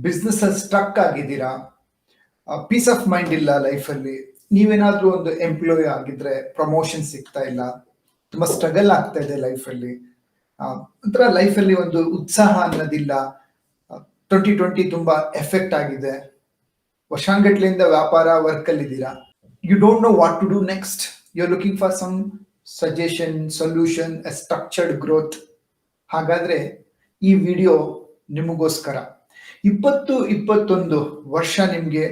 Business ಅಲ್ಲಿ struck ಆಗಿದ್ದೀರಾ, piece of mind ಇಲ್ಲ ಲೈಫಲ್ಲಿ, ನೀವೇನಾದ್ರೂ ಒಂದು ಎಂಪ್ಲಾಯ್ ಆಗಿದ್ರೆ ಪ್ರಮೋಷನ್ ಸಿಗ್ತಾ ಇಲ್ಲ, ತುಂಬಾ ಸ್ಟ್ರಗಲ್ ಆಗ್ತಾ ಇದೆ ಲೈಫಲ್ಲಿ, ಒಂಥರ ಲೈಫಲ್ಲಿ ಒಂದು ಉತ್ಸಾಹ ಅನ್ನೋದಿಲ್ಲ, 2020 ತುಂಬಾ ಎಫೆಕ್ಟ್ ಆಗಿದೆ, ವರ್ಷಾಂಗಟ್ಲೆಯಿಂದ ವ್ಯಾಪಾರ ವರ್ಕ್ ಅಲ್ಲಿ ಇದ್ದೀರಾ, you don't know what to do next, you are looking for some suggestion, solution, a structured growth. ಹಾಗಾದ್ರೆ ಈ ವಿಡಿಯೋ ನಿಮಗೋಸ್ಕರ. 2021 ವರ್ಷ ನಿಮ್ಗೆ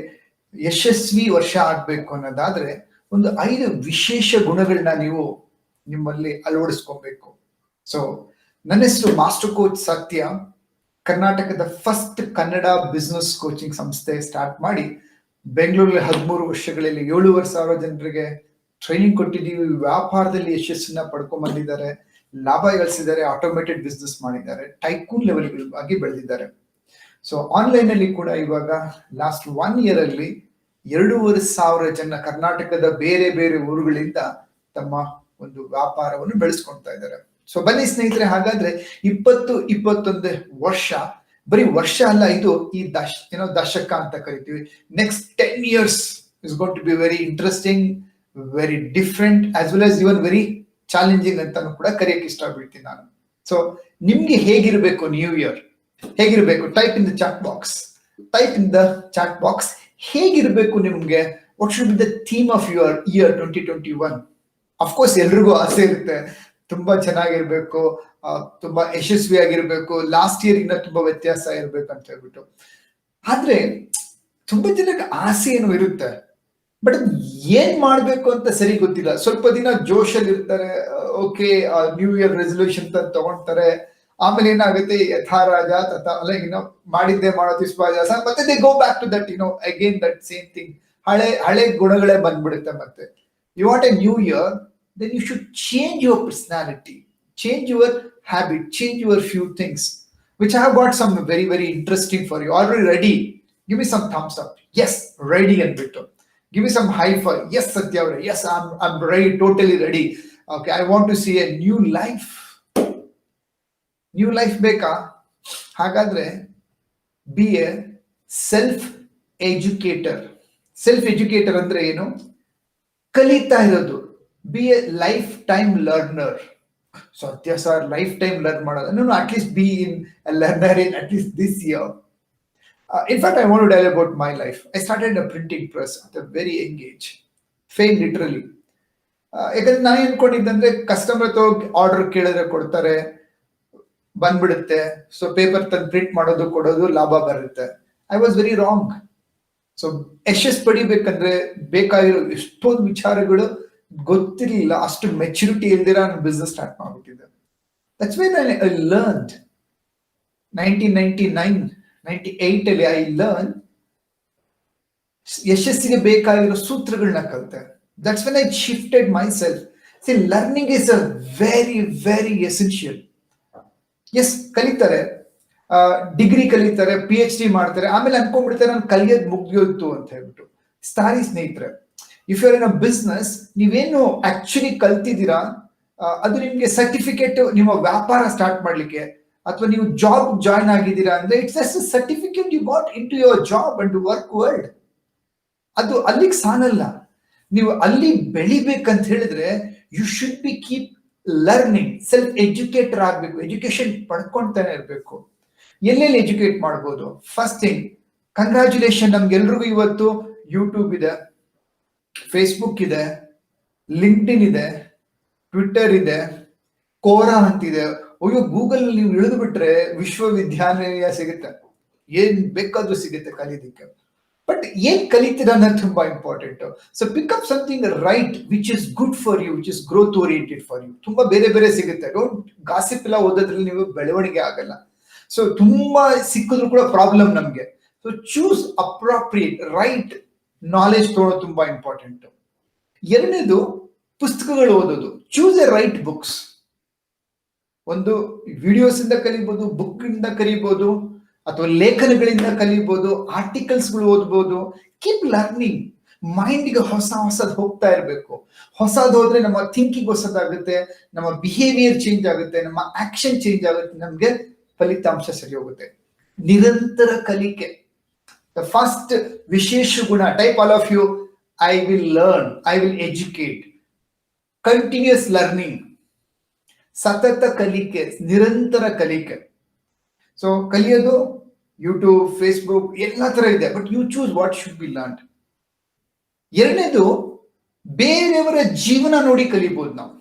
ಯಶಸ್ವಿ ವರ್ಷ ಆಗ್ಬೇಕು ಅನ್ನೋದಾದ್ರೆ ಒಂದು 5 ವಿಶೇಷ ಗುಣಗಳನ್ನ ನೀವು ನಿಮ್ಮಲ್ಲಿ ಅಳವಡಿಸ್ಕೊಬೇಕು. ಸೊ ನನ್ನ ಹೆಸರು ಮಾಸ್ಟರ್ ಕೋಚ್ ಸತ್ಯ. ಕರ್ನಾಟಕದ ಫಸ್ಟ್ ಕನ್ನಡ ಬಿಸ್ನೆಸ್ ಕೋಚಿಂಗ್ ಸಂಸ್ಥೆ ಸ್ಟಾರ್ಟ್ ಮಾಡಿ ಬೆಂಗಳೂರಲ್ಲಿ 13 ವರ್ಷಗಳಲ್ಲಿ 7,500 ಜನರಿಗೆ ಟ್ರೈನಿಂಗ್ ಕೊಟ್ಟಿದ್ದೀವಿ. ವ್ಯಾಪಾರದಲ್ಲಿ ಯಶಸ್ಸನ್ನ ಪಡ್ಕೊಂಡ್ ಬಂದಿದ್ದಾರೆ, ಲಾಭ ಗಳಿಸಿದ್ದಾರೆ, ಆಟೋಮೇಟೆಡ್ ಬಿಸ್ನೆಸ್ ಮಾಡಿದ್ದಾರೆ, ಟೈಕೂನ್ ಲೆವೆಲ್ ಆಗಿ ಬೆಳೆದಿದ್ದಾರೆ. ಸೊ ಆನ್ಲೈನ್ ಅಲ್ಲಿ ಕೂಡ ಇವಾಗ ಲಾಸ್ಟ್ 1 year ಅಲ್ಲಿ 2,500 ಜನ ಕರ್ನಾಟಕದ ಬೇರೆ ಬೇರೆ ಊರುಗಳಿಂದ ತಮ್ಮ ಒಂದು ವ್ಯಾಪಾರವನ್ನು ಬೆಳೆಸ್ಕೊಳ್ತಾ ಇದ್ದಾರೆ. ಸೊ ಬನ್ನಿ ಸ್ನೇಹಿತರೆ, ಹಾಗಾದ್ರೆ 2021 ವರ್ಷ ಬರೀ ವರ್ಷ ಅಲ್ಲ, ಇದು ಈ ದಶಕ ಅಂತ ಕರಿತೀವಿ. Next 10 years is going to be very interesting, very different, as well as even very challenging ಅಂತಾನು ಕೂಡ ಕರೆಯಕ್ಕೆ ಇಷ್ಟಪಡ್ತೀನಿ ನಾನು. ಸೊ ನಿಮ್ಗೆ ಹೇಗಿರ್ಬೇಕು ನ್ಯೂ ಇಯರ್? ಹೇಗಿರ್ಬೇಕು? Type in the chat box. ಹೇಗಿರ್ಬೇಕು ನಿಮ್ಗೆ? What should be the theme of your year 2021? Of course ಎಲ್ರಿಗೂ ಆಸೆ ಇರುತ್ತೆ ತುಂಬಾ ಚೆನ್ನಾಗಿರ್ಬೇಕು, ತುಂಬಾ ಯಶಸ್ವಿಯಾಗಿರ್ಬೇಕು, ಲಾಸ್ಟ್ ಇಯರ್ ಇಂದ ತುಂಬಾ ವ್ಯತ್ಯಾಸ ಇರ್ಬೇಕು ಅಂತ ಹೇಳ್ಬಿಟ್ಟು. ಆದ್ರೆ ತುಂಬಾ ಜನಕ್ಕೆ ಆಸೆ ಏನೋ ಇರುತ್ತೆ, ಬಟ್ ಏನ್ ಮಾಡ್ಬೇಕು ಅಂತ ಸರಿ ಗೊತ್ತಿಲ್ಲ. ಸ್ವಲ್ಪ ದಿನ ಜೋಶಲ್ಲಿ ಇರ್ತಾರೆ, ಓಕೆ ನ್ಯೂ ಇಯರ್ ರೆಸಲ್ಯೂಷನ್ ತಗೊಂಡ್ತಾರೆ, ಆಮೇಲೆ ಏನಾಗುತ್ತೆ, ಯಥಾ ರಾಜ ತಥಾ ಮಾಡಿದ್ದೆ ಮಾಡೋದು ವಿಶ್ವಾಸ, ಮತ್ತೆ they go back to that again that same thing. ಹಳೆ ಗುಣಗಳೇ ಬಂದ್ಬಿಡುತ್ತೆ. ಮತ್ತೆ you want a new year, then you should change your personality, change your habit, change your few things, which I have got some very very interesting for you. Are you ready? Give me some thumbs up. Yes, ready and bitter. Give me some high five. Yes, Satya, yes, I'm ready, totally ready. Okay, I want to see a new life. New life ಬೇಕಾ? ಹಾಗಾದ್ರೆ be a self educator. Self educator ಅಂದ್ರೆ ಏನು? ಕಲಿತಾ ಇರೋದು. Be a lifetime learner. Satya sir, lifetime learn ಮಾಡೋದು. No, at least be in a learner in at least this year. In fact, I want to tell you about my life. I started a printing press at a very young age. Failed literally. ಯಾಕಂದ್ರೆ ನಾನು ಅನ್ಕೊಂಡಿದ್ದಂದ್ರೆ customer order ಕೇಳಿದ್ರೆ ಕೊಡ್ತಾರೆ, ಬಂದ್ಬಿಡುತ್ತೆ, so paper ತಂದು print ಮಾಡೋದು, ಕೊಡೋದು, ಲಾಭ ಬರುತ್ತೆ. I was very wrong. So ಯಶಸ್ ಪಡಿಬೇಕಂದ್ರೆ ಬೇಕಾಗಿರೋ ಎಷ್ಟೊಂದು ವಿಚಾರಗಳು ಗೊತ್ತಿರಲಿಲ್ಲ, ಅಷ್ಟು ಮೆಚುರಿಟಿ ಇಲ್ದಿರ ನಾನು ಬಿಸ್ನೆಸ್ ಸ್ಟಾರ್ಟ್ ಮಾಡ್ಬಿಟ್ಟಿದ್ದೆ. ದಟ್ಸ್ ವೆನ್ ಐ ಲರ್ನ್ಡ್ 1998 ಅಲ್ಲಿ ಐ ಲರ್ನ್ ಯಶಸ್ಸಿಗೆ ಬೇಕಾಗಿರೋ ಸೂತ್ರಗಳನ್ನ ಕಲಿತೆ. That's when I shifted myself. See, learning is a very very essential. Yes, ಕಲಿತಾರೆ, ಡಿಗ್ರಿ ಕಲಿತಾರೆ, PhD ಮಾಡ್ತಾರೆ, ಆಮೇಲೆ ಅನ್ಕೊಂಡ್ಬಿಡ್ತಾರೆ ನಾನು ಕಲಿಯೋದು ಮುಗಿಯೋಯ್ತು ಅಂತ ಹೇಳ್ಬಿಟ್ಟು. ಸಾರಿ ಸ್ನೇಹಿತರೆ, if you are in a business, ನೀವೇನು ಆಕ್ಚುಲಿ ಕಲ್ತಿದ್ದೀರಾ ಅದು ನಿಮ್ಗೆ ಸರ್ಟಿಫಿಕೇಟ್ ನಿಮ್ಮ ವ್ಯಾಪಾರ ಸ್ಟಾರ್ಟ್ ಮಾಡ್ಲಿಕ್ಕೆ, ಅಥವಾ ನೀವು ಜಾಬ್ ಜಾಯ್ನ್ ಆಗಿದ್ದೀರಾ ಅಂದ್ರೆ it's just a certificate you got in to your job and work world. ಅದು ಅಲ್ಲಿಗೆ ಸಾನಲ್ಲ. ನೀವು ಅಲ್ಲಿ ಬೆಳಿಬೇಕಂತ ಹೇಳಿದ್ರೆ you should be keep learning. Self educator ಆಗ್ಬೇಕು, ಎಜುಕೇಶನ್ ಪಡ್ಕೊಂತಾನೆ ಇರ್ಬೇಕು. ಎಲ್ಲೆಲ್ಲಿ ಎಜುಕೇಟ್ ಮಾಡ್ಬೋದು? ಫಸ್ಟ್ ಥಿಂಗ್, ಕಂಗ್ರಾಚುಲೇಷನ್, ನಮ್ಗೆಲ್ರಿಗೂ ಇವತ್ತು ಯೂಟ್ಯೂಬ್ ಇದೆ, ಫೇಸ್ಬುಕ್ ಇದೆ, ಲಿಂಕ್ಡ್ಇನ್ ಇದೆ, ಟ್ವಿಟ್ಟರ್ ಇದೆ, ಕೋರಾ ಅಂತಿದೆ. ಅಯ್ಯೋ, ಗೂಗಲ್ ನೀವು ಇಳಿದು ಬಿಟ್ರೆ ವಿಶ್ವವಿದ್ಯಾಲಯ ಸಿಗುತ್ತೆ, ಏನ್ ಬೇಕಾದ್ರೂ ಸಿಗುತ್ತೆ ಕಲಿಯೋದಕ್ಕೆ. ಬಟ್ ಏನ್ ಕಲಿತೀರಾ ಅನ್ನೋದು ತುಂಬಾ important. So pick up something right which is good for you, which is growth oriented for you. ತುಂಬಾ ಬೇರೆ ಬೇರೆ ಸಿಗುತ್ತೆ. ಡೋಂಟ್ ಗಾಸಿಪ್ ಎಲ್ಲ ಓದೋದ್ರಲ್ಲಿ ನೀವು ಬೆಳವಣಿಗೆ ಆಗಲ್ಲ. ಸೊ ತುಂಬಾ ಸಿಕ್ಕಿದ್ರು ಕೂಡ ಪ್ರಾಬ್ಲಮ್ ನಮ್ಗೆ. So choose appropriate right knowledge ತಗೊಳ್ಳೋದು ತುಂಬಾ ಇಂಪಾರ್ಟೆಂಟ್. ಎರಡನೇದು, ಪುಸ್ತಕಗಳು ಓದೋದು. Choose A right books. ಒಂದು ವಿಡಿಯೋಸ್ ಇಂದ ಕಲಿಬಹುದು, ಬುಕ್ ಇಂದ ಕಲಿಬಹುದು, ಅಥವಾ ಲೇಖನಗಳಿಂದ ಕಲಿಬಹುದು, ಆರ್ಟಿಕಲ್ಸ್ಗಳು ಓದ್ಬೋದು. Keep learning. ಮೈಂಡ್ಗೆ ಹೊಸದ್ ಹೋಗ್ತಾ ಇರಬೇಕು. ಹೊಸದ್ ಹೋದ್ರೆ ನಮ್ಮ ಥಿಂಕಿಂಗ್ ಹೊಸದಾಗುತ್ತೆ, ನಮ್ಮ ಬಿಹೇವಿಯರ್ ಚೇಂಜ್ ಆಗುತ್ತೆ, ನಮ್ಮ ಆಕ್ಷನ್ ಚೇಂಜ್ ಆಗುತ್ತೆ, ನಮ್ಗೆ ಫಲಿತಾಂಶ ಸರಿ ಹೋಗುತ್ತೆ. ನಿರಂತರ ಕಲಿಕೆ. ದ ಫಸ್ಟ್ ವಿಶೇಷ ಗುಣ, type all of you, I will learn, I will educate, continuous learning, ಸತತ ಕಲಿಕೆ, ನಿರಂತರ ಕಲಿಕೆ. ಸೊ ಕಲಿಯೋದು ಯೂಟ್ಯೂಬ್, ಫೇಸ್ಬುಕ್ ಎಲ್ಲ ತರ ಇದೆ, but you choose what should be learn. ಎರಡನೇದು, ಬೇರೆಯವರ ಜೀವನ ನೋಡಿ ಕಲಿಬಹುದು. ನಾವು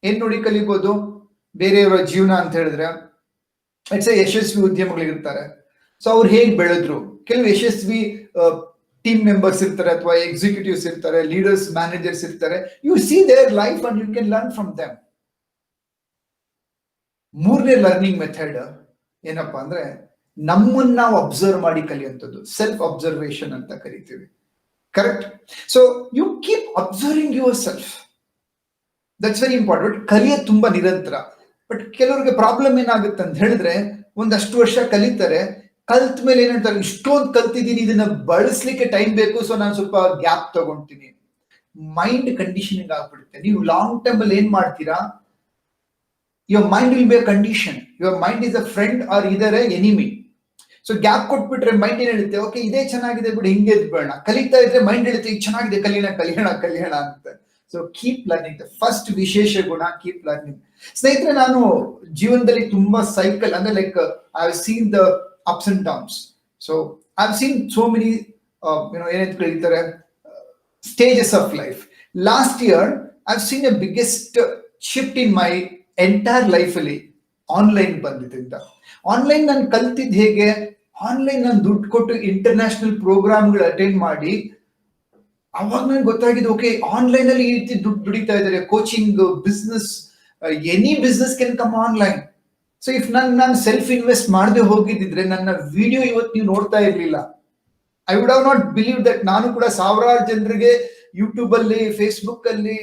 ಏನ್ ನೋಡಿ ಕಲಿಬಹುದು? ಬೇರೆಯವರ ಜೀವನ ಅಂತ ಹೇಳಿದ್ರೆ, ಇಟ್ಸ್ ಯಶಸ್ವಿ ಉದ್ಯಮಗಳಿರ್ತಾರೆ. ಸೊ ಅವ್ರು ಹೇಗ್ ಬೆಳೆದ್ರು, ಕೆಲವು ಯಶಸ್ವಿ ಟೀಮ್ ಮೆಂಬರ್ಸ್ ಇರ್ತಾರೆ, ಅಥವಾ ಎಕ್ಸಿಕ್ಯೂಟಿವ್ಸ್ ಇರ್ತಾರೆ, ಲೀಡರ್ಸ್, ಮ್ಯಾನೇಜರ್ಸ್ ಇರ್ತಾರೆ. You see their life and you can learn from them. ಮೂರನೇ ಲರ್ನಿಂಗ್ ಮೆಥಡ್ ಏನಪ್ಪಾ ಅಂದ್ರೆ, ನಮ್ಮನ್ನ ನಾವು ಅಬ್ಸರ್ವ್ ಮಾಡಿ ಕಲಿಯುವಂಥದ್ದು, ಸೆಲ್ಫ್ ಅಬ್ಸರ್ವೇಷನ್ ಅಂತ ಕರಿತೀವಿ. Correct? So you keep observing yourself, that's very important. ಕಲಿಯೋದು ತುಂಬಾ ನಿರಂತರ. ಬಟ್ ಕೆಲವರಿಗೆ ಪ್ರಾಬ್ಲಮ್ ಏನಾಗುತ್ತೆ ಅಂತ ಹೇಳಿದ್ರೆ, ಒಂದಷ್ಟು ವರ್ಷ ಕಲಿತಾರೆ, ಕಲ್ತ ಮೇಲೆ ಏನಂತಾರೆ, ಇಷ್ಟೊಂದು ಕಲ್ತಿದ್ದೀನಿ, ಇದನ್ನ ಬಳಸ್ಲಿಕ್ಕೆ ಟೈಮ್ ಬೇಕು, ಸೊ ನಾನು ಸ್ವಲ್ಪ ಗ್ಯಾಪ್ ತಗೊಂತೀನಿ. ಮೈಂಡ್ ಕಂಡೀಷನಿಂಗ್ ಆಗ್ಬಿಡುತ್ತೆ. ನೀವು ಲಾಂಗ್ ಟರ್ಮ್ ಅಲ್ಲಿ ಏನ್ ಮಾಡ್ತೀರಾ, your mind will be a condition. Your mind is a friend or either a enemy. So gap ಕೊಟ್ಬಿಟ್ರೆ ಮೈಂಡ್ ಏನ್ ಹೇಳುತ್ತೆ, ಓಕೆ ಇದೇ ಚೆನ್ನಾಗಿದೆ ಬಿಡು, ಹಿಂಗೆ ಬೇಡ. ಕಲಿತಾ ಇದ್ರೆ ಮೈಂಡ್ ಹೇಳುತ್ತೆ, ಈಗ ಚೆನ್ನಾಗಿದೆ, ಕಲಿಯೋಣ ಅಂತ. So keep learning, the first ವಿಶೇಷ ಗುಣ, ಕೀಪ್ ಲರ್ನಿಂಗ್. ಸ್ನೇಹಿತರೆ, ನಾನು ಜೀವನದಲ್ಲಿ ತುಂಬಾ ಸೈಕಲ್ ಅಂದ್ರೆ, like I have seen the ups and downs. So I have seen so many ಏನಂತ ಕರೀತಾರೆ, stages of life. Last year I have seen A biggest shift in my entire life ಅಲ್ಲಿ online ಬಂದಿದ್ರಿಂದ. Online ನಾನು ಕಲ್ತಿದ್ ಹೇಗೆ, online ನಾನು ದುಡ್ಡು ಕೊಟ್ಟು international ಪ್ರೋಗ್ರಾಮ್ಗಳು attend ಮಾಡಿ, ಅವಾಗ ನನ್ಗೆ ಗೊತ್ತಾಗಿದೆ, ಓಕೆ ಆನ್ಲೈನ್ ಅಲ್ಲಿ ಈ ರೀತಿ ದುಡ್ಡು ದುಡಿತಾ ಇದ್ದಾರೆ. Coaching, business, any business can come online. So if ನಾನು ಸೆಲ್ಫ್ ಇನ್ವೆಸ್ಟ್ ಮಾಡದೆ ಹೋಗಿದ್ದಿದ್ರೆ, ನನ್ನ ವಿಡಿಯೋ ಇವತ್ತು ನೀವು ನೋಡ್ತಾ ಇರ್ಲಿಲ್ಲ. I would have not believe that ನಾನು ಕೂಡ ಸಾವಿರಾರು ಜನರಿಗೆ ಯೂಟ್ಯೂಬ್ ಅಲ್ಲಿ, ಫೇಸ್ಬುಕ್ ಅಲ್ಲಿ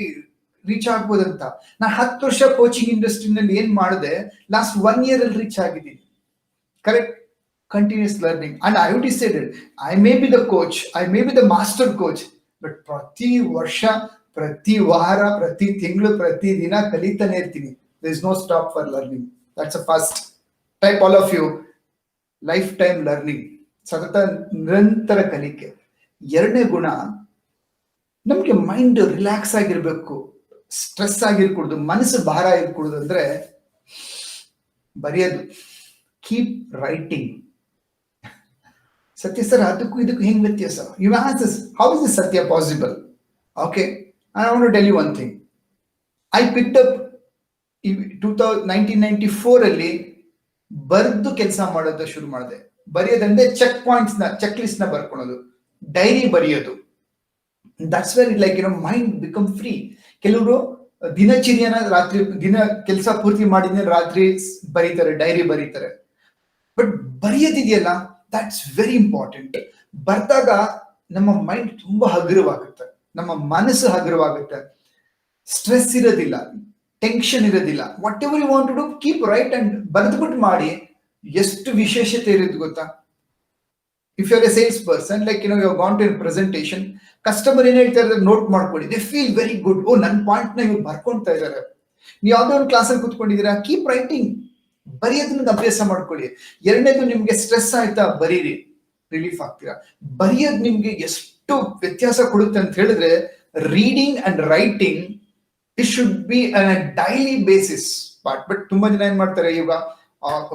ರೀಚ್ ಆಗ್ಬೋದಂತ. ನಾ 10 ವರ್ಷ ಕೋಚಿಂಗ್ ಇಂಡಸ್ಟ್ರಿನಲ್ಲಿ ಏನ್ ಮಾಡಿದೆ, ಲಾಸ್ಟ್ 1 year ಅಲ್ಲಿ ರೀಚ್ ಆಗಿದ್ದೀನಿ. Correct? Continuous learning. And I would decided, I may be the coach, I may be the master coach, but ಪ್ರತಿ ವರ್ಷ, ಪ್ರತಿ ವಾರ, ಪ್ರತಿ ತಿಂಗಳು, ಪ್ರತಿ ದಿನ ಕಲಿತಾನೆ ಇರ್ತೀನಿ. There is no stop for learning. That's a first. Type all of you, lifetime learning, ಸತತ ನಿರಂತರ ಕಲಿಕೆ. ಎರಡನೇ ಗುಣ, ನಮ್ಗೆ ಮೈಂಡ್ ರಿಲ್ಯಾಕ್ಸ್ ಆಗಿರ್ಬೇಕು, ಸ್ಟ್ರೆಸ್ ಆಗಿರ್ಕೂಡ್ದು, ಮನಸ್ಸು ಭಾರ ಇರ್ಕೂಡ್ದು ಅಂದ್ರೆ ಬರೆಯೋದು. Keep writing. ಸತ್ಯ ಸರ್, ಅದಕ್ಕೂ ಇದಕ್ಕೂ ಹೆಂಗ್ ವ್ಯತ್ಯಾಸ? You ask this, how is this Satya possible? Okay, I want to tell you one thing. I picked up 1994 ಅಲ್ಲಿ ಬರ್ದು ಕೆಲಸ ಮಾಡೋದು ಶುರು ಮಾಡಿದೆ. ಬರೆಯೋದಂದ್ರೆ ಚೆಕ್ ಪಾಯಿಂಟ್ಸ್ ನ, ಚೆಕ್ ಲಿಸ್ಟ್ ನ ಬರ್ಕೊಳ್ಳೋದು, ಡೈರಿ ಬರೆಯೋದು. That's where it like mind become free. ಕೆಲವರು ದಿನಚರ್ಯನ ರಾತ್ರಿ, ದಿನ ಕೆಲಸ ಪೂರ್ತಿ ಮಾಡಿದ್ರೆ ರಾತ್ರಿ ಬರೀತಾರೆ, ಡೈರಿ ಬರೀತಾರೆ. ಬಟ್ ಬರೆಯೋದಿದೆಯಲ್ಲ, ದಟ್ಸ್ ವೆರಿ ಇಂಪಾರ್ಟೆಂಟ್. ಬರ್ದಾಗ ನಮ್ಮ ಮೈಂಡ್ ತುಂಬಾ ಹಗುರವಾಗುತ್ತೆ, ನಮ್ಮ ಮನಸ್ಸು ಹಗುರವಾಗುತ್ತೆ, ಸ್ಟ್ರೆಸ್ ಇರೋದಿಲ್ಲ, ಟೆನ್ಷನ್ ಇರೋದಿಲ್ಲ. Whatever you want to do, keep write and ಬರೆದ್ಬಿಟ್ಟು ಮಾಡಿ. ಎಷ್ಟು ವಿಶೇಷತೆ ಇರೋದು ಗೊತ್ತಾ? If you are a salesperson, like you have gone to a presentation, customer ಏನ್ ಹೇಳ್ತಾ ಇದ್ದಾರೆ ನೋಟ್ ಮಾಡ್ಕೊಳ್ಳಿ. They feel very good. Oh, ನನ್ನ ಪಾಯಿಂಟ್ ನ ಇವ್ರು ಬರ್ಕೊಂತಾ ಇದ್ದಾರೆ. ನೀವು ಯಾವ್ದೋ ಒಂದು ಕ್ಲಾಸಲ್ಲಿ ಕೂತ್ಕೊಂಡಿದ್ದೀರಾ, ಕೀಪ್ ರೈಟಿಂಗ್, ಬರೆಯೋದನ್ನ ಅಭ್ಯಾಸ ಮಾಡ್ಕೊಳ್ಳಿ. ಎರಡನೇದು, ನಿಮ್ಗೆ ಸ್ಟ್ರೆಸ್ ಆಯ್ತಾ, ಬರೀರಿ, ರಿಲೀಫ್ ಆಗ್ತೀರಾ. ಬರೆಯೋದು ನಿಮ್ಗೆ ಎಷ್ಟು ವ್ಯತ್ಯಾಸ ಕೊಡುತ್ತೆ ಅಂತ ಹೇಳಿದ್ರೆ, reading and writing, it should be on a daily basis part. But ತುಂಬಾ ಜನ ಏನ್ ಮಾಡ್ತಾರೆ, ಈಗ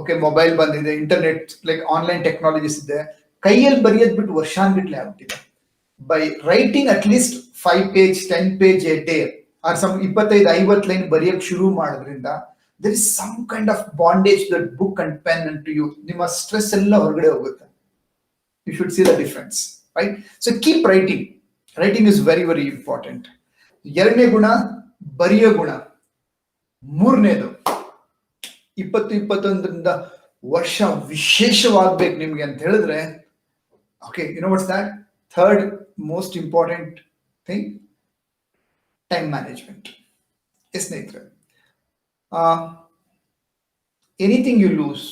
ಓಕೆ ಮೊಬೈಲ್ ಬಂದಿದೆ, ಇಂಟರ್ನೆಟ್, ಲೈಕ್ ಆನ್ಲೈನ್ ಟೆಕ್ನಾಲಜೀಸ್ ಇದೆ, ಕೈಯಲ್ಲಿ ಬರೆಯೋದ್ ಬಿಟ್ಟು ವರ್ಷಾನ್ಗಟ್ಲೆ ಆಗ್ಬಿಟ್ಟಿದೆ. By writing at least 5 page 10 page a day, or some 25-50 line ಬರೆಯಕ್ ಶುರು ಮಾಡೋದ್ರಿಂದ there is some kind of bondage that book and pen and to you. ನಿಮ್ಮ ಸ್ಟ್ರೆಸ್ ಎಲ್ಲ ಹೊರಗಡೆ ಹೋಗುತ್ತೆ. You should see the difference, right? So keep writing. Writing is very, very important. ಎರಡನೇ ಗುಣ, ಬರೆಯೋ ಗುಣ. ಮೂರನೇದು, 20-21 ವರ್ಷ ವಿಶೇಷವಾಗ್ಬೇಕು ನಿಮ್ಗೆ ಅಂತ ಹೇಳಿದ್ರೆ, okay, you know what's that? Third most important thing, time management. Yes, ಸ್ನೇಹಿತರೆ, anything you lose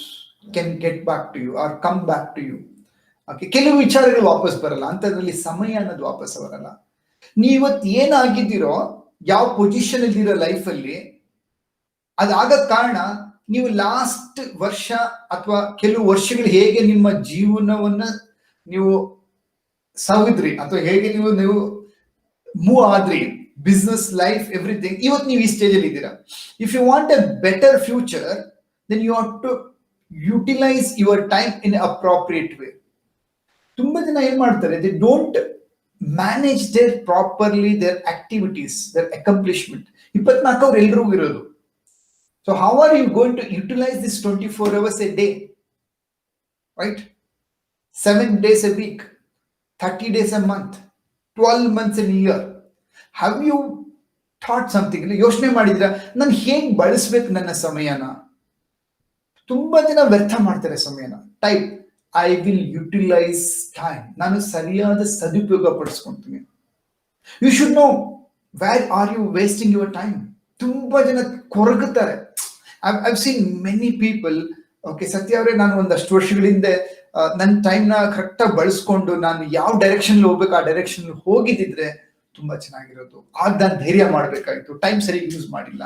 can get back to you or come back to you. Okay, ಕೆಲವು ವಿಚಾರಗಳು ವಾಪಸ್ ಬರಲ್ಲ, ಅಂತದ್ರಲ್ಲಿ ಸಮಯ ಅನ್ನೋದು ವಾಪಸ್ ಬರಲ್ಲ. ನೀವತ್ತು ಏನಾಗಿದ್ದೀರೋ, ಯಾವ ಪೊಸಿಷನ್ ಇದ್ದೀರೋ ಲೈಫ್ ಅಲ್ಲಿ, ಅದಾಗ ಕಾರಣ ನೀವು ಲಾಸ್ಟ್ ವರ್ಷ ಅಥವಾ ಕೆಲವು ವರ್ಷಗಳು ಹೇಗೆ ನಿಮ್ಮ ಜೀವನವನ್ನ ನೀವು ಸವಿದ್ರಿ ಅಥವಾ ಹೇಗೆ ನೀವು ಮೂವ್ ಆದ್ರಿ, ಬಿಸ್ನೆಸ್, ಲೈಫ್, ಎವ್ರಿಥಿಂಗ್, ಇವತ್ತು ನೀವು ಈ ಸ್ಟೇಜ್ ಅಲ್ಲಿ ಇದ್ದೀರಾ. If you want a better future, then you have to utilise your time in appropriate way. ತುಂಬಾ ಜನ ಏನ್ ಮಾಡ್ತಾರೆ, they don't manage their properly their activities, their accomplishment. 24 ಅವ್ರು ಎಲ್ರಿಗೂ ಇರೋದು. So how are you going to utilise this 24 hours a day, right? 7 days a week, 30 days a month, 12 months in a year. Have you thought something? ಯೋಚನೆ ಮಾಡಿದ್ರ ನಾನು ಹೇಗ್ ಬಳಸ್ಬೇಕು ನನ್ನ ಸಮಯನ? ತುಂಬಾ ಜನ ವ್ಯರ್ಥ ಮಾಡ್ತಾರೆ ಸಮಯನ. Type I will utilise time, ನಾನು ಸರಿಯಾದ ಸದುಪಯೋಗ ಪಡಿಸ್ಕೊಂತೀನಿ. You should know where are you wasting your time. ತುಂಬಾ ಜನ ಕೊರಗುತ್ತಾರೆ. I've seen many people. Okay Satya ಅವರೇ, ನಾನು ಒಂದಷ್ಟು ವರ್ಷಗಳಿಂದ ನನ್ನ ಟೈಮ್ನ ಕರೆಕ್ಟಾಗಿ ಬಳಸ್ಕೊಂಡು ನಾನು ಯಾವ ಡೈರೆಕ್ಷನ್ ಹೋಗ್ಬೇಕು ಆ ಡೈರೆಕ್ಷನ್ ಹೋಗಿದ್ದಿದ್ರೆ ತುಂಬಾ ಚೆನ್ನಾಗಿರೋದು. ಆಗ ನಾನು ಧೈರ್ಯ ಮಾಡ್ಬೇಕಾಯ್ತು, ಟೈಮ್ ಸರಿ ಯೂಸ್ ಮಾಡಿಲ್ಲ.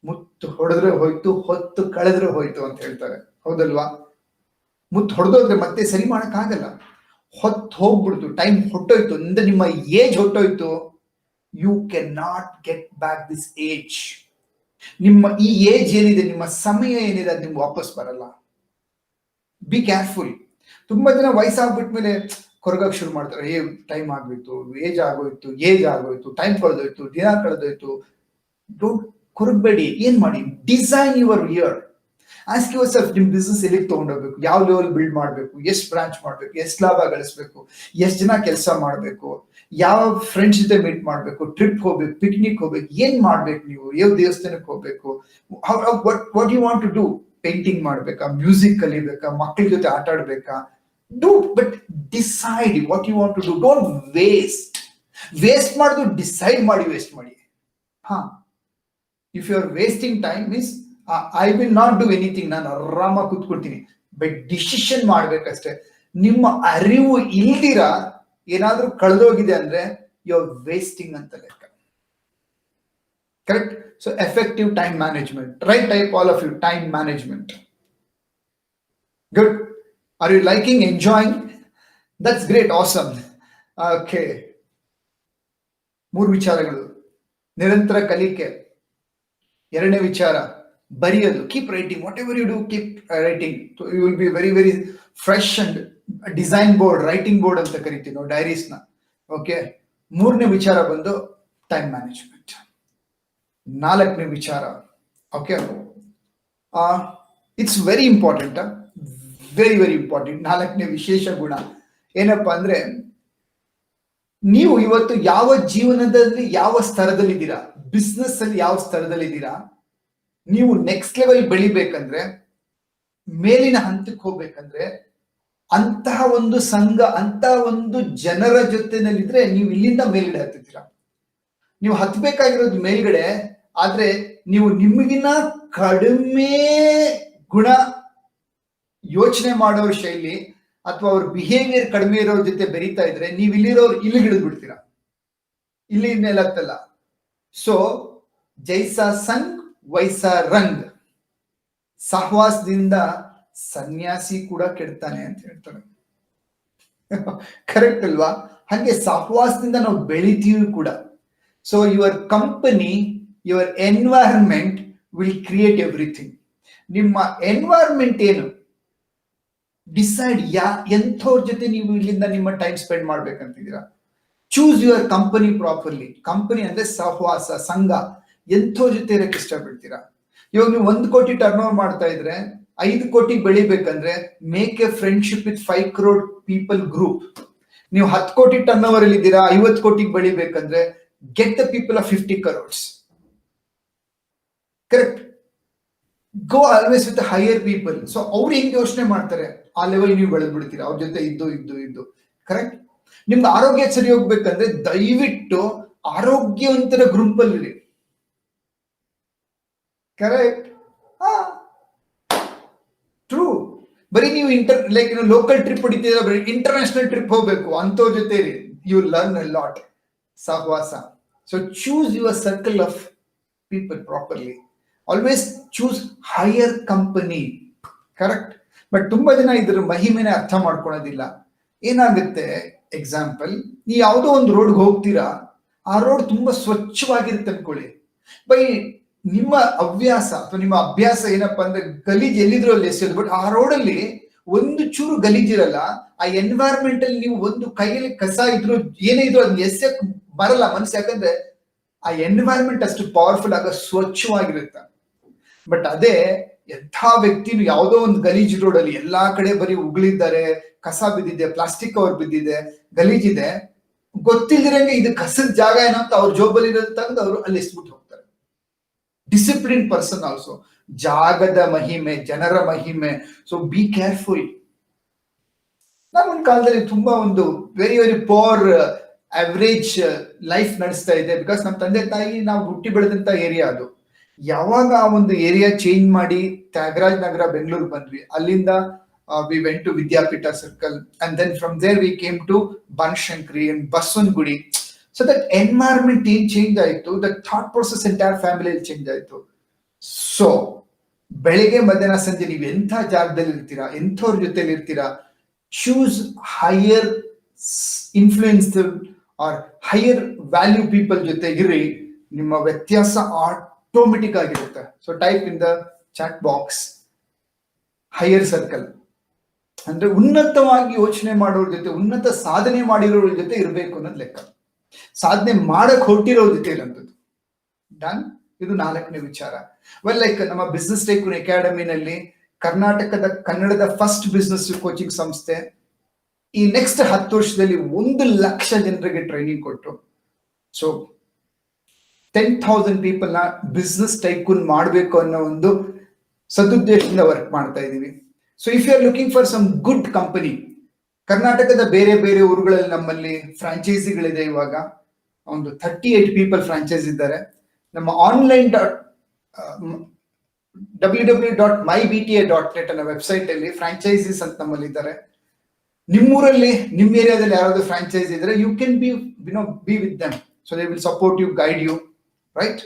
ಮುತ್ತು ಹೊಡೆದ್ರೆ ಹೋಯ್ತು, ಹೊತ್ತು ಕಳೆದ್ರೆ ಹೋಯ್ತು ಅಂತ ಹೇಳ್ತಾರೆ, ಹೌದಲ್ವಾ? ಮುತ್ತು ಹೊಡೆದೋದ್ರೆ ಮತ್ತೆ ಸರಿ ಮಾಡಕ್ ಆಗಲ್ಲ. ಹೊತ್ತು ಹೋಗ್ಬಿಡ್ತು, ಟೈಮ್ ಹೊಟ್ಟೋಯ್ತು ಅಂದ್ರೆ ನಿಮ್ಮ ಏಜ್ ಹೊಟ್ಟೋಯ್ತು, you can not get back this age. ನಿಮ್ಮ ಈ ಏಜ್ ಏನಿದೆ, ನಿಮ್ಮ ಸಮಯ ಏನಿದೆ, ಅದು ನಿಮ್ಗೆ ವಾಪಸ್ ಬರಲ್ಲ. Be careful. ತುಂಬಾ ಜನ ವಯಸ್ಸಾಗ್ಬಿಟ್ಮೇಲೆ ಕೊರಗಕ್ಕೆ ಶುರು ಮಾಡ್ತಾರೆ. ಟೈಮ್ ಆಗ್ಬಿಟ್ಟು, ಏಜ್ ಆಗೋಯ್ತು, ಟೈಮ್ ಕಳೆದೋಯ್ತು, ದಿನ ಕಳೆದೋಯ್ತು. ಡೋಂಟ್ ಕೊರಗಬೇಡಿ. ಏನ್ ಮಾಡಿ, design your year. Ask your self, ನಿಮ್ ಬಿಸ್ನೆಸ್ ಎಲ್ಲಿಗೆ ತಗೊಂಡೋಗ್ಬೇಕು, ಯಾವ ಲೆವೆಲ್ ಬಿಲ್ಡ್ ಮಾಡ್ಬೇಕು, ಎಷ್ಟು ಬ್ರಾಂಚ್ ಮಾಡ್ಬೇಕು, ಎಷ್ಟು ಲಾಭ ಗಳಿಸ್ಬೇಕು, ಎಷ್ಟು ಜನ ಕೆಲಸ ಮಾಡ್ಬೇಕು, ಯಾವ ಫ್ರೆಂಡ್ಸ್ ಜೊತೆ ಮೀಟ್ ಮಾಡ್ಬೇಕು, ಟ್ರಿಪ್ ಹೋಗ್ಬೇಕು, ಪಿಕ್ನಿಕ್ ಹೋಗ್ಬೇಕು, ಏನ್ ಮಾಡ್ಬೇಕು, ನೀವು ಯಾವ ದೇವಸ್ಥಾನಕ್ಕೆ ಹೋಗ್ಬೇಕು, what you want to do. Painting ಮಾಡ್ಬೇಕಾ, ಮ್ಯೂಸಿಕ್ ಕಲಿಬೇಕಾ, ಮಕ್ಕಳ ಜೊತೆ ಆಟ ಆಡ್ಬೇಕಾ, do. But decide what you want to do. Don't waste ಮಾಡುದು, ಡಿಸೈಡ್ ಮಾಡಿ ವೇಸ್ಟ್ ಮಾಡಿ. ಹಾ, if you are wasting time means I will not do anything, ನಾನು ಆರಾಮಾಗಿ ಕೂತ್ಕೊಳ್ತೀನಿ. But decision ಮಾಡ್ಬೇಕಷ್ಟೇ. ನಿಮ್ಮ ಅರಿವು ಇಲ್ದಿರ ಏನಾದ್ರೂ ಕಳೆದೋಗಿದೆ ಅಂದ್ರೆ ಯು ಆರ್ ವೇಸ್ಟಿಂಗ್ ಅಂತ ಲೆಕ್ಕ. Correct? So effective time management. Right type all of you, time management. Good. Are you liking, enjoying? That's great, awesome. Okay, 3 ವಿಚಾರಗಳು. ನಿರಂತರ ಕಲಿಕೆ. 2ನೇ ವಿಚಾರ, ಬರೆಯೋದು. Keep writing. Whatever you do, keep writing. You will be very very fresh and design board, writing board ಅಂತ ಕರಿತೀವಿ ನಾವು ಡೈರೀಸ್ನ. Okay. 3ನೇ ವಿಚಾರ ಬಂದು ಟೈಮ್ ಮ್ಯಾನೇಜ್ಮೆಂಟ್. 4ನೇ ವಿಚಾರ, okay, it's very important, very very important. 4ನೇ ವಿಶೇಷ ಗುಣ ಏನಪ್ಪಾ ಅಂದ್ರೆ, ನೀವು ಇವತ್ತು ಯಾವ ಜೀವನದಲ್ಲಿ ಯಾವ ಸ್ತರದಲ್ಲಿದ್ದೀರಾ, ಬಿಸ್ನೆಸ್ ಅಲ್ಲಿ ಯಾವ ಸ್ತರದಲ್ಲಿದ್ದೀರಾ, ನೀವು ನೆಕ್ಸ್ಟ್ ಲೆವೆಲ್ ಬೆಳಿಬೇಕಂದ್ರೆ, ಮೇಲಿನ ಹಂತಕ್ಕೆ ಹೋಗ್ಬೇಕಂದ್ರೆ, ಅಂತಹ ಒಂದು ಸಂಘ, ಅಂತಹ ಒಂದು ಜನರ ಜೊತೆನಲ್ಲಿದ್ರೆ ನೀವು ಇಲ್ಲಿಂದ ಮೇಲ್ಗಡೆ ಹತ್ತಿದ್ದೀರಾ. ನೀವು ಹತ್ಬೇಕಾಗಿರೋದು ಮೇಲ್ಗಡೆ, ಆದ್ರೆ ನೀವು ನಿಮಗಿನ ಕಡಿಮೆ ಗುಣ ಯೋಚನೆ ಮಾಡೋರ ಶೈಲಿ ಅಥವಾ ಅವ್ರ ಬಿಹೇವಿಯರ್ ಕಡಿಮೆ ಇರೋರ ಜೊತೆ ಬೆರೀತಾ ಇದ್ರೆ ನೀವು ಇಲ್ಲಿರೋರು ಇಲ್ಲಿ ಹಿಡಿದು ಬಿಡ್ತೀರಾ, ಇಲ್ಲಿ ಮೇಲಾಗ್ತಲ್ಲ. ಸೊ ಜೈಸಾ ಸಂಗ್ ವೈಸಾ ರಂಗ್. ಸಹವಾಸದಿಂದ ಸನ್ಯಾಸಿ ಕೂಡ ಕೆಡ್ತಾನೆ ಅಂತ ಹೇಳ್ತಾರೆ. ಕರೆಕ್ಟ್ ಅಲ್ವಾ? ಹಾಗೆ ಸಹವಾಸದಿಂದ ನಾವು ಬೆಳಿತೀವಿ ಕೂಡ. So your company, your environment will create everything. ನಿಮ್ಮ ಎನ್ವೈರನ್ಮೆಂಟ್ ಏನು, ಡಿಸೈಡ್ ಎಂಥವ್ರ ಜೊತೆ ನೀವು ಇಲ್ಲಿಂದ ನಿಮ್ಮ ಟೈಮ್ ಸ್ಪೆಂಡ್ ಮಾಡ್ಬೇಕಂತಿದ್ದೀರಾ. Choose your company properly. Company ಅಂದ್ರೆ ಸಹವಾಸ, ಸಂಘ. ಎಂಥವ್ರ ಜೊತೆ ಇರಕ್ಕೆ ಇಷ್ಟಪಡ್ತೀರಾ? ಇವಾಗ ನೀವು 1 ಕೋಟಿ ಟರ್ನ್ ಓವರ್ ಮಾಡ್ತಾ ಇದ್ರೆ 5 ಕೋಟಿ ಬೆಳಿಬೇಕಂದ್ರೆ make a friendship with 5 crore people group. ನೀವು 10 ಕೋಟಿ ಟರ್ನ್ ಓವರ್ ಅಲ್ಲಿ ಇದ್ದೀರಾ, 50 ಕೋಟಿಗೆ ಬೆಳಿಬೇಕಂದ್ರೆ get the people of 50 crores. Correct? Go always with higher people. So ಅವ್ರು ಹೆಂಗ್ ಯೋಚನೆ ಮಾಡ್ತಾರೆ ಆ ಲೆವೆಲ್ ನೀವು ಬೆಳೆದ್ ಬಿಡ್ತೀರಾ ಅವ್ರ ಜೊತೆ ಇದ್ದು. ಕರೆಕ್ಟ್? ನಿಮ್ಗೆ ಆರೋಗ್ಯ ಸರಿ ಹೋಗ್ಬೇಕಂದ್ರೆ ದಯವಿಟ್ಟು ಆರೋಗ್ಯವಂತರ ಗ್ರೂಪ್ ಅಲ್ಲಿ. ಕರೆಕ್ಟ್? ಟ್ರೂ. ಬರೀ ನೀವು ಲೋಕಲ್ ಟ್ರಿಪ್ ಹೊಡಿತೀರ, ಬರೀ ಇಂಟರ್ನ್ಯಾಷನಲ್ ಟ್ರಿಪ್ ಹೋಗ್ಬೇಕು ಅಂತವ್ರ ಜೊತೆ ಇರಿ. You learn a lot. ಸಹವಾಸ. So choose your circle of people properly. Always choose higher company. Correct. But ತುಂಬಾ ಜನ ಇದ್ರ ಮಹಿಮೆನ ಅರ್ಥ ಮಾಡ್ಕೊಳ್ಳೋದಿಲ್ಲ. ಏನಾಗುತ್ತೆ, ಎಕ್ಸಾಂಪಲ್, ನೀವು ಯಾವುದೋ ಒಂದು ರೋಡ್ಗೆ ಹೋಗ್ತೀರಾ, ಆ ರೋಡ್ ತುಂಬಾ ಸ್ವಚ್ಛವಾಗಿರುತ್ತೆ ಅನ್ಕೊಳ್ಳಿ. ಬೈ ನಿಮ್ಮ ಹವ್ಯಾಸ ಅಥವಾ ನಿಮ್ಮ ಅಭ್ಯಾಸ ಏನಪ್ಪಾ ಅಂದ್ರೆ ಗಲೀಜ್ ಎಲ್ಲಿದ್ರು ಅಲ್ಲಿ ಎಸೆಯೋದು. ಬಟ್ ಆ ರೋಡಲ್ಲಿ ಒಂದು ಚೂರು ಗಲೀಜಿರಲ್ಲ. ಆ ಎನ್ವೈರನ್ಮೆಂಟ್ ಅಲ್ಲಿ ನೀವು ಒಂದು ಕೈಯಲ್ಲಿ ಕಸ ಇದ್ರು ಏನೇ ಇದ್ರು ಅದನ್ನ ಎಸೆಯಕ್ ಬರಲ್ಲ ಮನಸ್ಸು. ಯಾಕಂದ್ರೆ ಆ ಎನ್ವೈರನ್ಮೆಂಟ್ ಅಷ್ಟು ಪವರ್ಫುಲ್ ಆಗ ಸ್ವಚ್ಛವಾಗಿರುತ್ತೆ. ಬಟ್ ಅದೇ ಎಂಥ ವ್ಯಕ್ತಿನು ಯಾವುದೋ ಒಂದು ಗಲೀಜ್ ರೋಡ್ ಅಲ್ಲಿ ಎಲ್ಲಾ ಕಡೆ ಬರೀ ಉಗುಳಿದ್ದಾರೆ, ಕಸ ಬಿದ್ದಿದೆ, ಪ್ಲಾಸ್ಟಿಕ್ ಕವರ್ ಬಿದ್ದಿದೆ, ಗಲೀಜಿದೆ, ಗೊತ್ತಿಲ್ದಿರಂಗೆ ಇದು ಕಸದ ಜಾಗ ಏನೋ ಅಂತ ಅವ್ರ ಜೋಬಲ್ಲಿ ಇರೋದು ತೆಗೆದು ಅವರು ಅಲ್ಲಿ ಎಸ್ಬಿಟ್ಟು ಹೋಗ್ತಾರೆ. Discipline person also. ಜಾಗದ ಮಹಿಮೆ, ಜನರ ಮಹಿಮೆ. So be careful. ನಾನೊಂದು ಕಾಲದಲ್ಲಿ ತುಂಬಾ ಒಂದು very very poor average life ನಡೆಸ್ತಾ ಇದೆ. ಬಿಕಾಸ್ ನಮ್ಮ ತಂದೆ ತಾಯಿ ನಾವು ಹುಟ್ಟಿ ಬೆಳೆದಂತ ಏರಿಯಾ ಅದು. ಯಾವಾಗ ಆ ಒಂದು ಏರಿಯಾ ಚೇಂಜ್ ಮಾಡಿ ತ್ಯಾಗರಾಜ್ ನಗರ ಬೆಂಗಳೂರು ಬಂದ್ವಿ, ಅಲ್ಲಿಂದ we went to Vidyapeetha circle and then from there we came to Banashankari and Basavanagudi. So that environment ಏನ್ ಚೇಂಜ್ ಆಯ್ತು, ದಟ್ ಥಾಟ್ ಪ್ರೊಸೆಸ್ ಎಂಟೈರ್ ಫ್ಯಾಮಿಲಿಯಲ್ಲಿ ಚೇಂಜ್ ಆಯ್ತು. ಸೊ ಬೆಳಿಗ್ಗೆ ಮಧ್ಯಾಹ್ನ ಸಂಜೆ ನೀವು ಎಂಥ ಜಾಗದಲ್ಲಿ ಇರ್ತೀರಾ, ಎಂಥವ್ರ ಜೊತೆಲಿ ಇರ್ತೀರಾ, choose higher influence or higher value people ಜೊತೆ ಇರ್ರಿ. ನಿಮ್ಮ ವ್ಯತ್ಯಾಸ ಆಟೋಮೆಟಿಕ್ ಆಗಿರುತ್ತೆ. So type in the chat box higher circle. ಅಂದ್ರೆ ಉನ್ನತವಾಗಿ ಯೋಚನೆ ಮಾಡೋರ ಜೊತೆ, ಉನ್ನತ ಸಾಧನೆ ಮಾಡಿರೋರ ಜೊತೆ ಇರಬೇಕು ಅನ್ನೋದು ಲೆಕ್ಕ. ಸಾಧನೆ ಮಾಡಕ್ ಹೊರಟಿರೋರ ಜೊತೆ ಇರೋಂಥದ್ದು. ಡನ್. ಇದು 4ನೇ ವಿಚಾರ. ವೆಲ್, ಲೈಕ್ ನಮ್ಮ ಬಿಸ್ನೆಸ್ ಟೈಕೂನ್ ಅಕಾಡೆಮಿನಲ್ಲಿ ಕರ್ನಾಟಕದ ಕನ್ನಡದ ಫಸ್ಟ್ ಬಿಸ್ನೆಸ್ ಕೋಚಿಂಗ್ ಸಂಸ್ಥೆ ಈ ನೆಕ್ಸ್ಟ್ 10 ವರ್ಷದಲ್ಲಿ 1 ಲಕ್ಷ ಜನರಿಗೆ ಟ್ರೈನಿಂಗ್ ಕೊಟ್ಟು, ಸೊ 10,000 ಪೀಪಲ್ ನ ಬಿಸ್ನೆಸ್ ಟೈಕೂನ್ ಮಾಡಬೇಕು ಅನ್ನೋ ಒಂದು ಸದುದ್ದೇಶದಿಂದ ವರ್ಕ್ ಮಾಡ್ತಾ ಇದೀವಿ. So if you are looking for some good company, ಕರ್ನಾಟಕದ ಬೇರೆ ಬೇರೆ ಊರುಗಳಲ್ಲಿ ನಮ್ಮಲ್ಲಿ ಫ್ರಾಂಚೈಸಿಗಳಿದೆ. ಇವಾಗ ಒಂದು 38 ಪೀಪಲ್ ಫ್ರಾಂಚೈಸ್ ಇದ್ದಾರೆ. ನಮ್ಮ ಆನ್ಲೈನ್ www.mybta.net ಅನ್ನೋ ವೆಬ್ಸೈಟ್ ಅಲ್ಲಿ ಫ್ರಾಂಚೈಸೀಸ್ ಅಂತ ನಮ್ಮಲ್ಲಿ ಇದ್ದಾರೆ. ನಿಮ್ಮೂರಲ್ಲಿ, ನಿಮ್ಮ ಏರಿಯಾದಲ್ಲಿ ಯಾರಾದ್ರೂ ಫ್ರಾಂಚೈಸ್ ಇದ್ರೆ, you can be with them. So they will support you, guide you, right?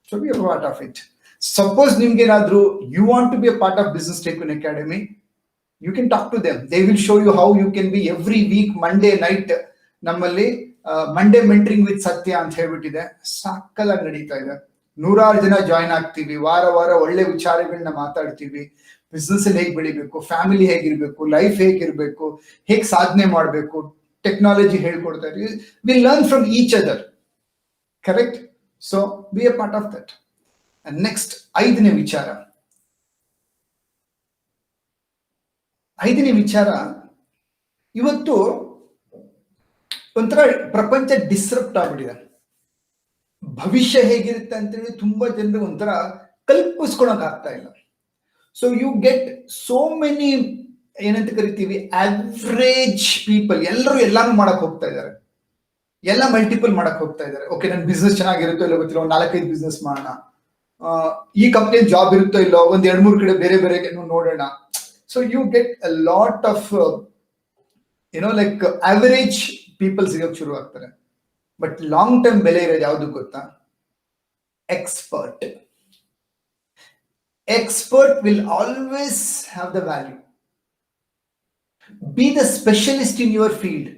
So be a part of it. Suppose ನಿಮ್ಗೇನಾದ್ರೂ you want to be a part of Business Tycoon Academy, you can talk to them. They will show you how you can be every week Monday night ನಮ್ಮಲ್ಲಿ Monday mentoring with Satya ಅಂತ ಹೇಳ್ಬಿಟ್ಟಿದೆ. ಸಾಕಲಾಗಿ ನಡೀತಾ ಇದೆ. 100 ಜನ join ಆಗ್ತೀವಿ. ವಾರ ವಾರ ಒಳ್ಳೆ ವಿಚಾರಗಳನ್ನ ಮಾತಾಡ್ತೀವಿ. ಬಿಸ್ನೆಸ್ ಅಲ್ಲಿ ಹೇಗೆ ಬೆಳಿಬೇಕು, ಫ್ಯಾಮಿಲಿ ಹೇಗಿರ್ಬೇಕು, ಲೈಫ್ ಹೇಗಿರ್ಬೇಕು, ಹೇಗೆ ಸಾಧನೆ ಮಾಡಬೇಕು, ಟೆಕ್ನಾಲಜಿ ಹೇಳ್ಕೊಡ್ತಾ ಇದ್ವಿ. We learn from each other. Correct? So B A part of that. Next 5ನೇ ವಿಚಾರ. 5ನೇ ವಿಚಾರ, ಇವತ್ತು ಒಂಥರ ಪ್ರಪಂಚ ಡಿಸ್ರಪ್ಟ್ ಆಗ್ಬಿಟ್ಟಿದೆ. ಭವಿಷ್ಯ ಹೇಗಿರುತ್ತೆ ಅಂತೇಳಿ ತುಂಬಾ ಜನರಿಗೆ ಒಂಥರ ಕಲ್ಪಿಸ್ಕೊಳಕ್ ಆಗ್ತಾ ಇಲ್ಲ. So you get so many, ಏನಂತ ಕರಿತೀವಿ, ಆವ್ರೇಜ್ ಪೀಪಲ್. ಎಲ್ಲರೂ ಎಲ್ಲಾನು ಮಾಡಕ್ ಹೋಗ್ತಾ ಇದ್ದಾರೆ, ಎಲ್ಲ ಮಲ್ಟಿಪಲ್ ಮಾಡಕ್ ಹೋಗ್ತಾ ಇದ್ದಾರೆ. ಓಕೆ, ನನ್ ಬಿಸ್ನೆಸ್ ಚೆನ್ನಾಗಿರುತ್ತೋ ಇಲ್ಲೋ ಗೊತ್ತಿಲ್ಲ, ಒಂದು 4-5 ಬಿಸ್ನೆಸ್ ಮಾಡೋಣ. ಈ ಕಂಪ್ನಿಯಲ್ಲಿ ಜಾಬ್ ಇರುತ್ತೋ ಇಲ್ಲೋ, ಒಂದ್ 2-3 ಕಡೆ ಬೇರೆ ಬೇರೆ ನೋಡೋಣ. So you get a lot of like average people ಸಿಗಕ್ ಶುರು ಆಗ್ತಾರೆ. ಬಟ್ ಲಾಂಗ್ ಟರ್ಮ್ ಬೆಲೆ ಇರೋದು ಯಾವ್ದು ಗೊತ್ತಾ? Expert. Expert will always have the value. Be the specialist in your field.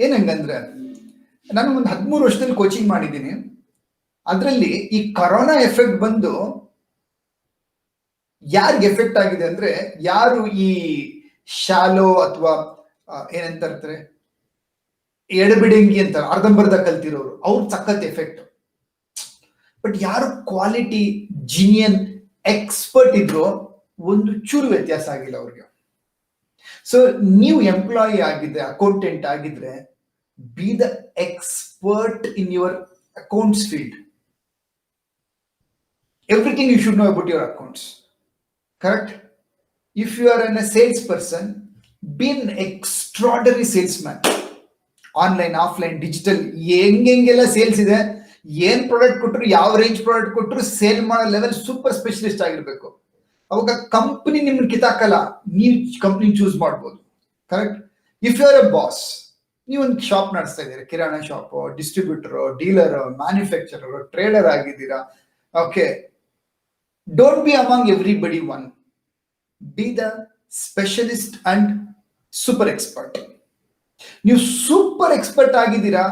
ಏನಂಗಂದ್ರೆ, ನಾನು ಒಂದು 13 ವರ್ಷದಲ್ಲಿ ಕೋಚಿಂಗ್ ಮಾಡಿದ್ದೀನಿ. ಅದರಲ್ಲಿ ಈ ಕೊರೋನಾ ಎಫೆಕ್ಟ್ ಬಂದು ಯಾರಿಗೆ ಎಫೆಕ್ಟ್ ಆಗಿದೆ ಅಂದ್ರೆ, ಯಾರು ಈ ಶಾಲೋ ಅಥವಾ ಏನಂತ ಇರ್ತಾರೆ, ಎಡಬಿಡಂಗಿ ಅಂತ ಅರ್ಧಂಬರ್ಧ ಕಲ್ತಿರೋರು, ಅವ್ರ ಸಖತ್ ಎಫೆಕ್ಟ್. ಬಟ್ ಯಾರು ಕ್ವಾಲಿಟಿ ಜಿನಿಯನ್ ಎಕ್ಸ್ಪರ್ಟ್ ಇದ್ರು, ಒಂದು ಚೂರು ವ್ಯತ್ಯಾಸ ಆಗಿಲ್ಲ ಅವ್ರಿಗೆ. ಸೊ ನೀವು ಎಂಪ್ಲಾಯಿ ಆಗಿದ್ರೆ, ಅಕೌಂಟೆಂಟ್ ಆಗಿದ್ರೆ, B the expert in your accounts field. Everything you should know about your accounts. Correct? If you are a salesperson, be an extraordinary salesman. Online, offline, digital, ಹೆಂಗೆಲ್ಲ ಸೇಲ್ಸ್ ಇದೆ, ಏನ್ product ಕೊಟ್ಟರು, ಯಾವ range product ಕೊಟ್ಟರು, ಸೇಲ್ ಮಾಡೋ level super specialist ಆಗಿರ್ಬೇಕು. ಅವಾಗ ಕಂಪನಿ ನಿಮ್ಗೆ ಕಿತಾಕಲ್ಲ, ನೀವು ಕಂಪನಿ ಚೂಸ್ ಮಾಡ್ಬೋದು. Correct? If you are a boss, ನೀವೊಂದು ಶಾಪ್ ನಡೆಸ್ತಾ ಇದ್ದೀರಾ, kirana shop, distributor, dealer, manufacturer, trader ಆಗಿದ್ದೀರಾ, Okay, don't be among everybody one. Be the specialist and super expert. ನೀವು ಸೂಪರ್ ಎಕ್ಸ್ಪರ್ಟ್ ಆಗಿದ್ದೀರಾ,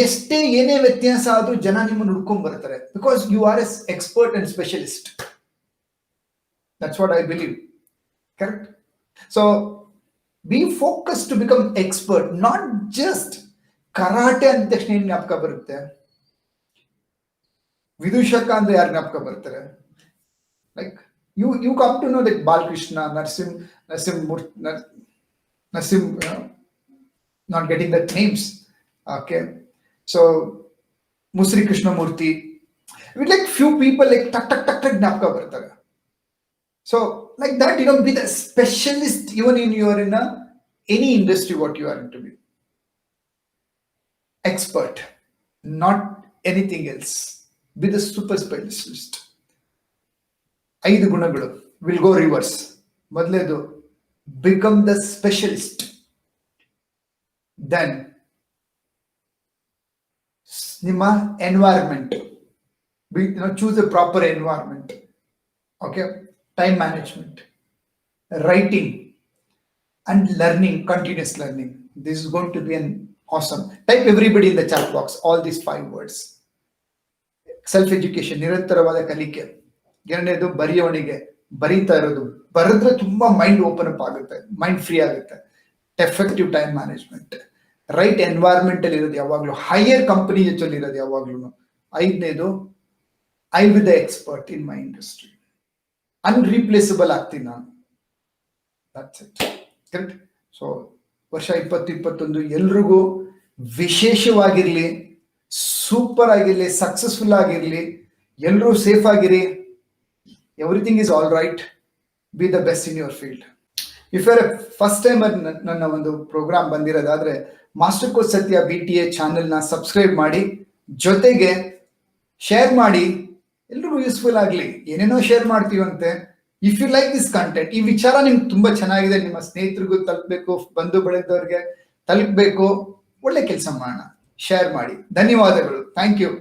ಎಷ್ಟೇ ಏನೇ ವ್ಯತ್ಯಾಸ ಆದ್ರೂ ಜನ ನಿಮ್ಮನ್ನು ಹುಡ್ಕೊಂಡ್ ಬರ್ತಾರೆ, because you are as expert and specialist. That's what I believe. Correct? So be focus to become expert, not just karate ಅಂದ ತಕ್ಷಣ ಏನ್ ಜ್ಞಾಪಕ ಬರುತ್ತೆ? ವಿದೂಷಕ ಅಂದ್ರೆ ಯಾರು ಜ್ಞಾಪಕ ಬರ್ತಾರೆ? Like you come to know that Balkrishna, Narsim, not getting the names. Okay, so Musri Krishnamurti, with like few people like tak gnapka bartare. So like that, you know, be the specialist even in your any industry what you are into. Be expert, not anything else. Be the super specialist. 5 ಗುಣಗಳು will go reverse. ಮೊದಲೇದು, become the specialist. Then ನಿಮ್ಮ environment, choose a proper environment. Okay, time management, writing and learning, continuous learning. This is going to be an awesome. Type everybody in the chat box all these 5 words. Self education, ನಿರಂತರವಾದ ಕಲಿಕೆ. ಎರಡನೇದು, ಬರೆಯೋಣಿಗೆ, ಬರೀತಾ ಇರೋದು. ಬರೆದ್ರೆ ತುಂಬಾ mind open up ಆಗುತ್ತೆ, mind free ಆಗುತ್ತೆ. Effective time management, right environment ಅಲ್ಲಿ ಇರೋದು ಯಾವಾಗ್ಲೂ, ಹೈಯರ್ ಕಂಪನಿ ಜೊತೆ ಇರೋದು ಯಾವಾಗ್ಲೂ. 5ನೇದು, I will the expert in my industry. Unreplaceable ಆಗ್ತೀನಿ ನಾನು. That's it. ಕರೆಕ್ಟ್? ಸೊ ವರ್ಷ 2021 ಎಲ್ರಿಗೂ ವಿಶೇಷವಾಗಿರ್ಲಿ, ಸೂಪರ್ ಆಗಿರ್ಲಿ, ಸಕ್ಸಸ್ಫುಲ್ ಆಗಿರ್ಲಿ, ಎಲ್ಲರೂ ಸೇಫ್ ಆಗಿರಿ. Everything is all right. Be the best in your field. If you are a first timer ನನ್ನ ಒಂದು ಪ್ರೋಗ್ರಾಮ್ ಬಂದಿರೋದಾದ್ರೆ master coach Satya BTA channel ನ ಸಬ್ಸ್ಕ್ರೈಬ್ ಮಾಡಿ, ಜೊತೆಗೆ ಶೇರ್ ಮಾಡಿ. ಎಲ್ರಿಗೂ ಯೂಸ್ಫುಲ್ ಆಗ್ಲಿ. ಏನೇನೋ ಶೇರ್ ಮಾಡ್ತೀವಂತೆ. If you like this content, ಈ ವಿಚಾರ ನಿಮ್ಗೆ ತುಂಬಾ ಚೆನ್ನಾಗಿದೆ, ನಿಮ್ಮ ಸ್ನೇಹಿತರಿಗೂ ತಲುಪಬೇಕು, ಬಂಧು ಬಳಗದವ್ರಿಗೆ ತಲುಪಬೇಕು, ಒಳ್ಳೆ ಕೆಲಸ ಮಾಡೋಣ. ಶೇರ್ ಮಾಡಿ. ಧನ್ಯವಾದಗಳು. Thank you.